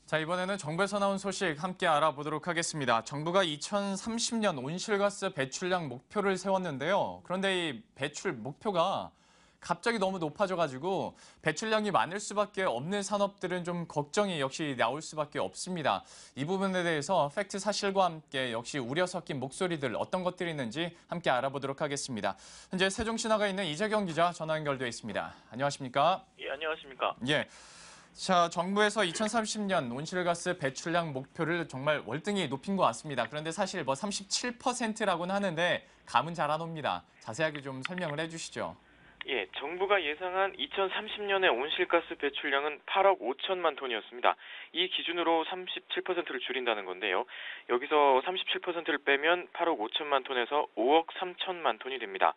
자, 이번에는 정부에서 나온 소식 함께 알아보도록 하겠습니다. 정부가 2030년 온실가스 배출량 목표를 세웠는데요. 그런데 이 배출 목표가 갑자기 너무 높아져가지고 배출량이 많을 수밖에 없는 산업들은 좀 걱정이 역시 나올 수밖에 없습니다. 이 부분에 대해서 팩트 사실과 함께 역시 우려 섞인 목소리들 어떤 것들이 있는지 함께 알아보도록 하겠습니다. 현재 세종시 나가 있는 이재경 기자 전화 연결돼 있습니다. 안녕하십니까? 예, 안녕하십니까. 예. 자, 정부에서 2030년 온실가스 배출량 목표를 정말 월등히 높인 것 같습니다. 그런데 사실 뭐 37%라고는 하는데 감은 잘 안 옵니다. 자세하게 좀 설명을 해주시죠. 예, 정부가 예상한 2030년의 온실가스 배출량은 8억 5천만 톤이었습니다. 이 기준으로 37%를 줄인다는 건데요. 여기서 37%를 빼면 8억 5천만 톤에서 5억 3천만 톤이 됩니다.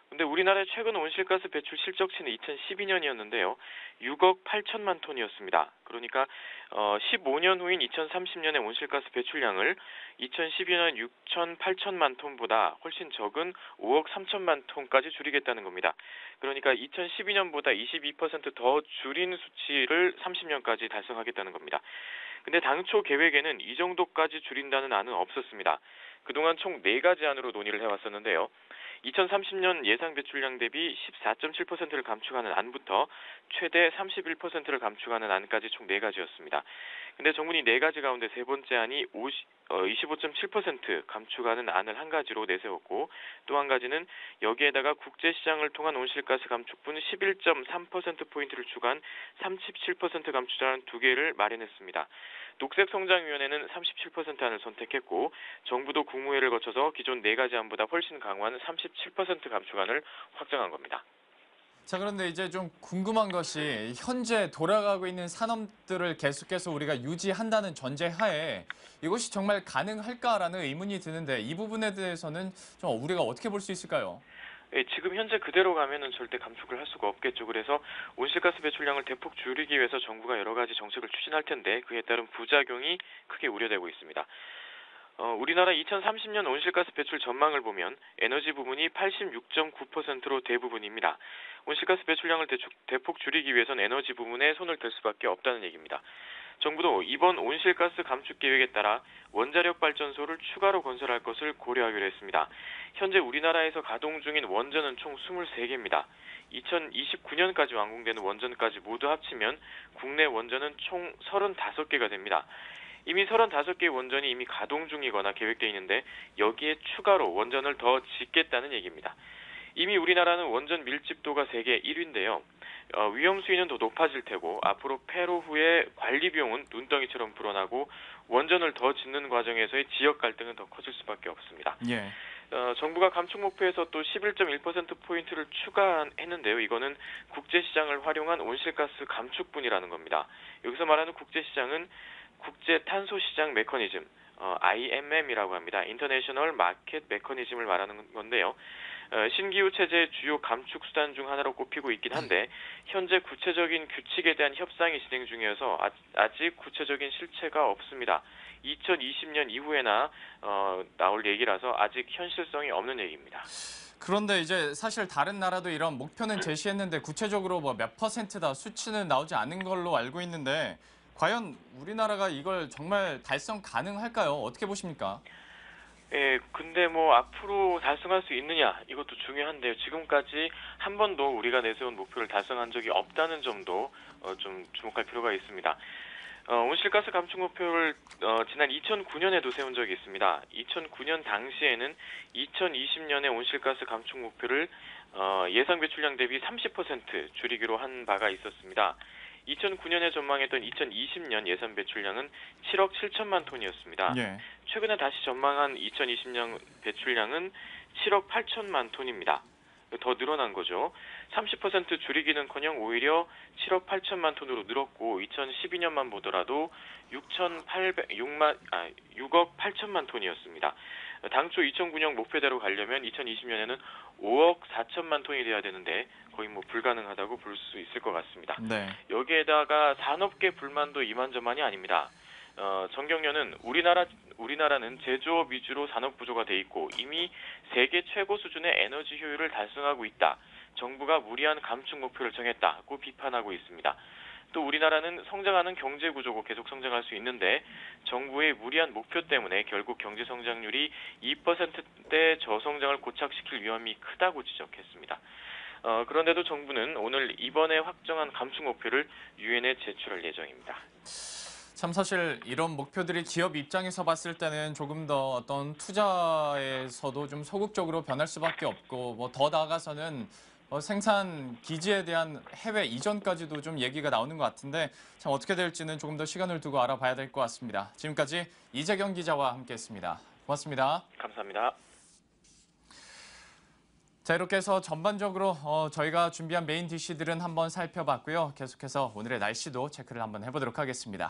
근데 우리나라의 최근 온실가스 배출 실적치는 2012년이었는데요. 6억 8천만 톤이었습니다. 그러니까 15년 후인 2030년의 온실가스 배출량을 2012년 6천 8천만 톤보다 훨씬 적은 5억 3천만 톤까지 줄이겠다는 겁니다. 그러니까 2012년보다 22%더 줄인 수치를 30년까지 달성하겠다는 겁니다. 근데 당초 계획에는 이 정도까지 줄인다는 안은 없었습니다. 그동안 총 4가지 안으로 논의를 해왔었는데요. 2030년 예상 배출량 대비 14.7%를 감축하는 안부터 최대 31%를 감축하는 안까지 총 4가지였습니다. 근데 정부는 이 4가지 가운데 세 번째 안이 25.7% 감축하는 안을 한 가지로 내세웠고, 또 한 가지는 여기에다가 국제시장을 통한 온실가스 감축분 11.3%포인트를 추가한 37% 감축안 2개를 마련했습니다. 녹색성장위원회는 37% 안을 선택했고, 정부도 국무회를 거쳐서 기존 4가지 안보다 훨씬 강화한 37% 감축안을 확정한 겁니다. 자, 그런데 이제 좀 궁금한 것이 현재 돌아가고 있는 산업들을 계속해서 우리가 유지한다는 전제하에 이것이 정말 가능할까라는 의문이 드는데 이 부분에 대해서는 좀 우리가 어떻게 볼 수 있을까요? 예, 지금 현재 그대로 가면은 절대 감축을 할 수가 없겠죠. 그래서 온실가스 배출량을 대폭 줄이기 위해서 정부가 여러 가지 정책을 추진할 텐데 그에 따른 부작용이 크게 우려되고 있습니다. 우리나라 2030년 온실가스 배출 전망을 보면 에너지 부분이 86.9%로 대부분입니다. 온실가스 배출량을 대폭 줄이기 위해선 에너지 부분에 손을 댈 수밖에 없다는 얘기입니다. 정부도 이번 온실가스 감축 계획에 따라 원자력 발전소를 추가로 건설할 것을 고려하기로 했습니다. 현재 우리나라에서 가동 중인 원전은 총 23개입니다. 2029년까지 완공되는 원전까지 모두 합치면 국내 원전은 총 35개가 됩니다. 이미 35개의 원전이 이미 가동 중이거나 계획되어 있는데 여기에 추가로 원전을 더 짓겠다는 얘기입니다. 이미 우리나라는 원전 밀집도가 세계 1위인데요. 위험 수위는 더 높아질 테고 앞으로 폐로 후에 관리 비용은 눈덩이처럼 불어나고 원전을 더 짓는 과정에서의 지역 갈등은 더 커질 수밖에 없습니다. 예. 정부가 감축 목표에서 또 11.1%포인트를 추가했는데요. 이거는 국제시장을 활용한 온실가스 감축분이라는 겁니다. 여기서 말하는 국제시장은 국제탄소시장 메커니즘, IMM이라고 합니다. 인터내셔널 마켓 메커니즘을 말하는 건데요. 신기후 체제의 주요 감축 수단 중 하나로 꼽히고 있긴 한데 현재 구체적인 규칙에 대한 협상이 진행 중이어서 아직 구체적인 실체가 없습니다. 2020년 이후에나 나올 얘기라서 아직 현실성이 없는 얘기입니다. 그런데 이제 사실 다른 나라도 이런 목표는 제시했는데 구체적으로 뭐 몇 퍼센트다 수치는 나오지 않은 걸로 알고 있는데 과연 우리나라가 이걸 정말 달성 가능할까요? 어떻게 보십니까? 예, 근데 뭐 앞으로 달성할 수 있느냐 이것도 중요한데요. 지금까지 한 번도 우리가 내세운 목표를 달성한 적이 없다는 점도 좀 주목할 필요가 있습니다. 온실가스 감축 목표를 지난 2009년에도 세운 적이 있습니다. 2009년 당시에는 2020년에 온실가스 감축 목표를 예상 배출량 대비 30% 줄이기로 한 바가 있었습니다. 2009년에 전망했던 2020년 예산 배출량은 7억 7천만 톤이었습니다. 예. 최근에 다시 전망한 2020년 배출량은 7억 8천만 톤입니다. 더 늘어난 거죠. 30% 줄이기는커녕 오히려 7억 8천만 톤으로 늘었고 2012년만 보더라도 6억 8천만 톤이었습니다. 당초 2009년 목표대로 가려면 2020년에는 5억 4천만 톤이 돼야 되는데 거의 뭐 불가능하다고 볼 수 있을 것 같습니다. 네. 여기에다가 산업계 불만도 이만저만이 아닙니다. 정경련은 우리나라는 제조업 위주로 산업 구조가 돼 있고 이미 세계 최고 수준의 에너지 효율을 달성하고 있다. 정부가 무리한 감축 목표를 정했다고 비판하고 있습니다. 또 우리나라는 성장하는 경제 구조고 계속 성장할 수 있는데 정부의 무리한 목표 때문에 결국 경제 성장률이 2%대 저성장을 고착시킬 위험이 크다고 지적했습니다. 그런데도 정부는 오늘 이번에 확정한 감축 목표를 유엔에 제출할 예정입니다. 참 사실 이런 목표들이 기업 입장에서 봤을 때는 조금 더 어떤 투자에서도 좀 소극적으로 변할 수밖에 없고 뭐 더 나아가서는 생산 기지에 대한 해외 이전까지도 좀 얘기가 나오는 것 같은데 참 어떻게 될지는 조금 더 시간을 두고 알아봐야 될 것 같습니다. 지금까지 이재경 기자와 함께했습니다. 고맙습니다. 감사합니다. 자, 이렇게 해서 전반적으로 저희가 준비한 메인 디시들은 한번 살펴봤고요. 계속해서 오늘의 날씨도 체크를 한번 해보도록 하겠습니다.